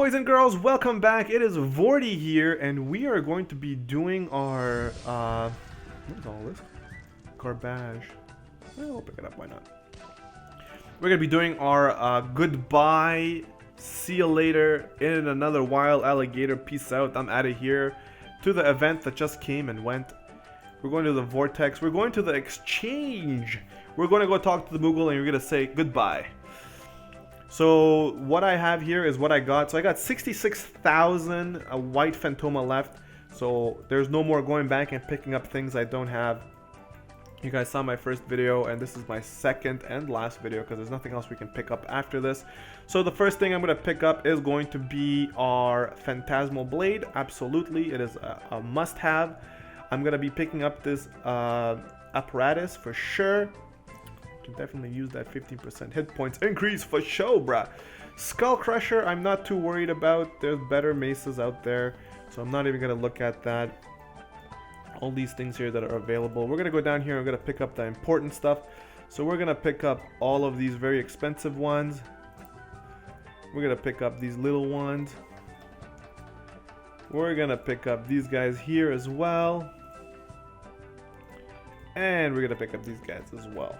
boys and girls, welcome back. It is Vortie here, and we are going to be doing our, what is all this? Garbage. Well, I'll pick it up, why not? We're going to be doing our, goodbye, see you later, in another while, alligator, peace out, I'm out of here, to the event that just came and went. We're going to the Vortex, we're going to the exchange. We're going to go talk to the Moogle, and you're going to say goodbye. So what I have here is what I got. So I got 66,000 white Phantoma left. So there's no more going back and picking up things I don't have. You guys saw my first video, and this is my second and last video because there's nothing else we can pick up after this. So the first thing I'm going to pick up is going to be our Phantasmal Blade. Absolutely, it is a must-have. I'm going to be picking up this apparatus for sure. Can definitely use that 15% hit points increase for show, bruh. Skull Crusher, I'm not too worried about. There's better maces out there, so I'm not even gonna look at that. All these things here that are available. We're gonna go down here and we're gonna pick up the important stuff. So we're gonna pick up all of these very expensive ones. We're gonna pick up these little ones. We're gonna pick up these guys here as well. And we're gonna pick up these guys as well.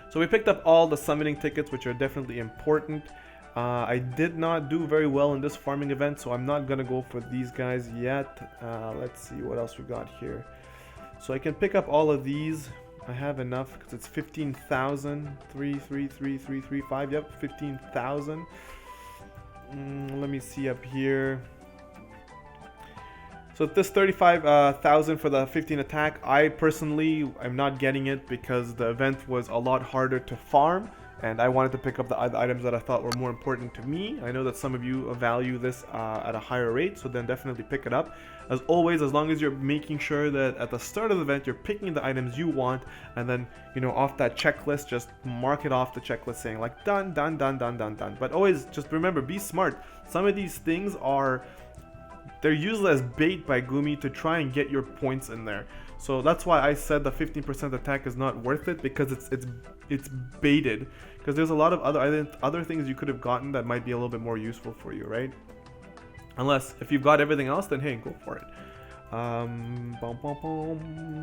So we picked up all the summoning tickets, which are definitely important. I did not do very well in this farming event, so I'm not gonna go for these guys yet. Let's see what else we got here. So I can pick up all of these. I have enough because it's 15,000. 3, 3, 3, 3, 3, 5. Yep, 15,000. Let me see up here. So this 35,000 for the 15 attack, I personally am not getting it because the event was a lot harder to farm, and I wanted to pick up the items that I thought were more important to me. I know that some of you value this at a higher rate, so then definitely pick it up. As always, as long as you're making sure that at the start of the event you're picking the items you want, and then, you know, off that checklist, just mark it off the checklist saying like done, done, done, done, done, done. But always just remember, be smart. Some of these things they're used as bait by Gumi to try and get your points in there. So that's why I said the 15% attack is not worth it, because it's baited. Because there's a lot of other things you could have gotten that might be a little bit more useful for you, right? Unless if you've got everything else, then hey, go for it.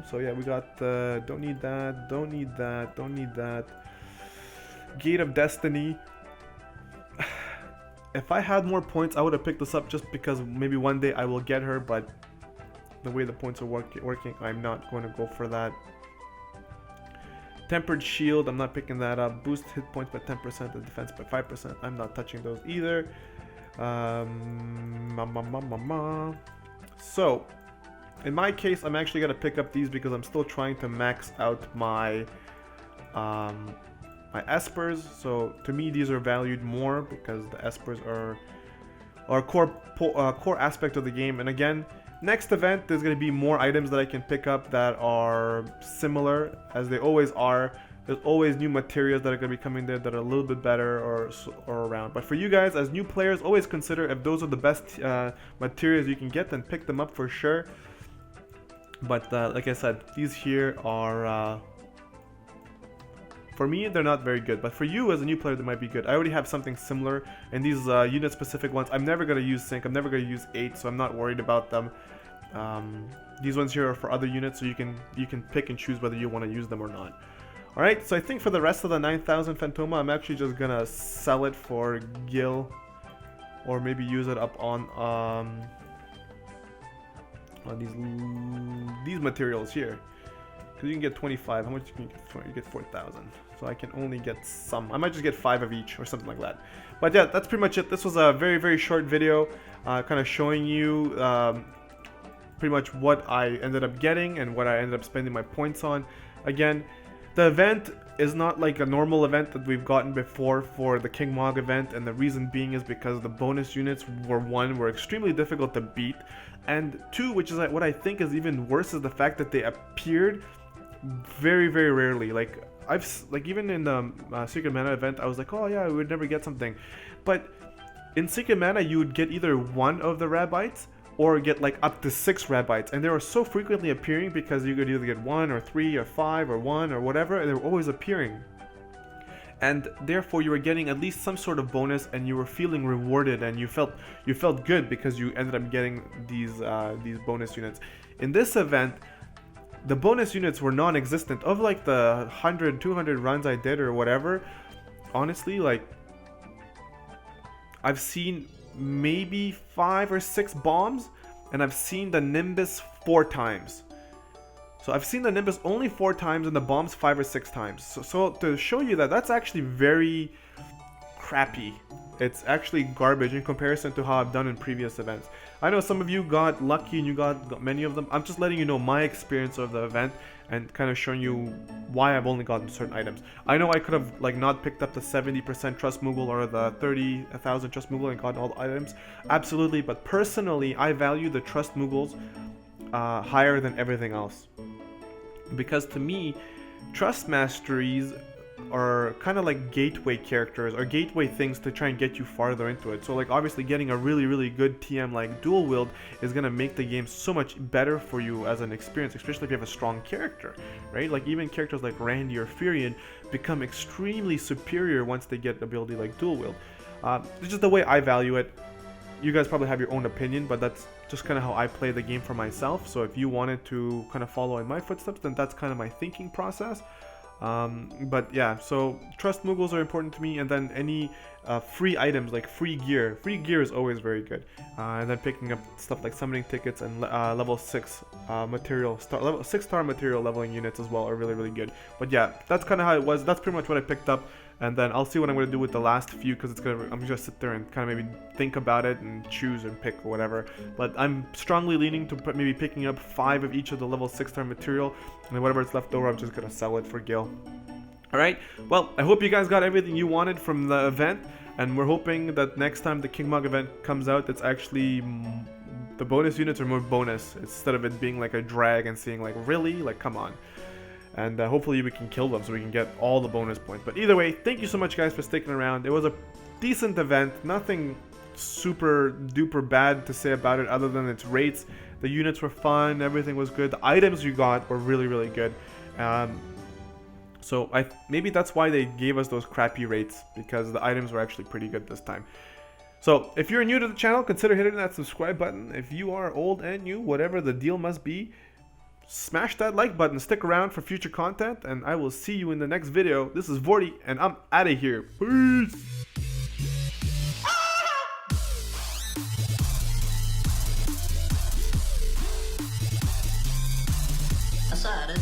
So yeah, we got don't need that, don't need that, don't need that. Gate of Destiny. If I had more points, I would have picked this up just because maybe one day I will get her, but the way the points are working, I'm not going to go for that. Tempered Shield, I'm not picking that up. Boost hit points by 10% and defense by 5%. I'm not touching those either. So, in my case, I'm actually going to pick up these because I'm still trying to max out my my espers. So to me these are valued more because the espers are a core aspect of the game. And again, next event there's going to be more items that I can pick up that are similar, as they always are. There's always new materials that are going to be coming there that are a little bit better or around. But for you guys as new players, always consider if those are the best materials you can get, then pick them up for sure. But like I said, these here are for me, they're not very good, but for you as a new player, they might be good. I already have something similar, and these unit-specific ones, I'm never going to use Sync, I'm never going to use 8, so I'm not worried about them. These ones here are for other units, so you can pick and choose whether you want to use them or not. Alright, so I think for the rest of the 9,000 Phantoma, I'm actually just going to sell it for Gil, or maybe use it up on these materials here. Because you can get 25. How much can you get for? You get 4,000. So I can only get some. I might just get 5 of each or something like that. But yeah, that's pretty much it. This was a very, very short video, kind of showing you pretty much what I ended up getting and what I ended up spending my points on. Again, the event is not like a normal event that we've gotten before for the King Mog event, and the reason being is because the bonus units were extremely difficult to beat, and 2, which is what I think is even worse, is the fact that they appeared very, very rarely. Like even in the Secret Mana event, I was like, oh yeah, I would never get something. But in Secret Mana, you would get either one of the Rabites or get like up to 6 Rabites, and they were so frequently appearing because you could either get 1 or 3 or 5 or 1 or whatever, and they were always appearing. and therefore you were getting at least some sort of bonus, and you were feeling rewarded, and you felt good because you ended up getting these bonus units. In this event, the bonus units were non-existent. Of like the 100, 200 runs I did or whatever, honestly, like, I've seen maybe 5 or 6 bombs, and I've seen the Nimbus 4 times. So I've seen the Nimbus only 4 times and the bombs 5 or 6 times. So to show you that that's actually very crappy. It's actually garbage in comparison to how I've done in previous events. I know some of you got lucky and you got many of them. I'm just letting you know my experience of the event and kind of showing you why I've only gotten certain items. I know I could have like not picked up the 70% trust Moogle or the 30,000 trust Moogle and gotten all the items. Absolutely, but personally I value the trust Moogles higher than everything else. Because to me, trust masteries are kind of like gateway characters or gateway things to try and get you farther into it. So like obviously getting a really good TM like dual wield is going to make the game so much better for you as an experience, especially if you have a strong character, right? Like even characters like Randy or Furion become extremely superior once they get an ability like dual wield. It's just the way I value it. You guys probably have your own opinion, but that's just kind of how I play the game for myself. So if you wanted to kind of follow in my footsteps, then that's kind of my thinking process. But yeah, so trust Moogles are important to me, and then any free items like free gear is always very good, and then picking up stuff like summoning tickets and level 6 material level 6-star material leveling units as well are really good. But yeah, that's kind of how it was. That's pretty much what I picked up, and then I'll see what I'm going to do with the last few, because I'm just sit there and kind of maybe think about it and choose and pick or whatever. But I'm strongly leaning to maybe picking up 5 of each of the level 6-star material, and then whatever's left over I'm just going to sell it for Gil. Alright, well, I hope you guys got everything you wanted from the event, and we're hoping that next time the King Mog event comes out, it's actually the bonus units are more bonus, instead of it being like a drag and seeing like, really? Like, come on. And hopefully we can kill them so we can get all the bonus points. But either way, thank you so much guys for sticking around. It was a decent event, nothing super duper bad to say about it other than its rates. The units were fun, everything was good, the items you got were really good. So maybe that's why they gave us those crappy rates, because the items were actually pretty good this time. So if you're new to the channel, consider hitting that subscribe button. If you are old and new, whatever the deal must be, smash that like button, stick around for future content, and I will see you in the next video. This is Vortie, and I'm out of here. Peace! Aside.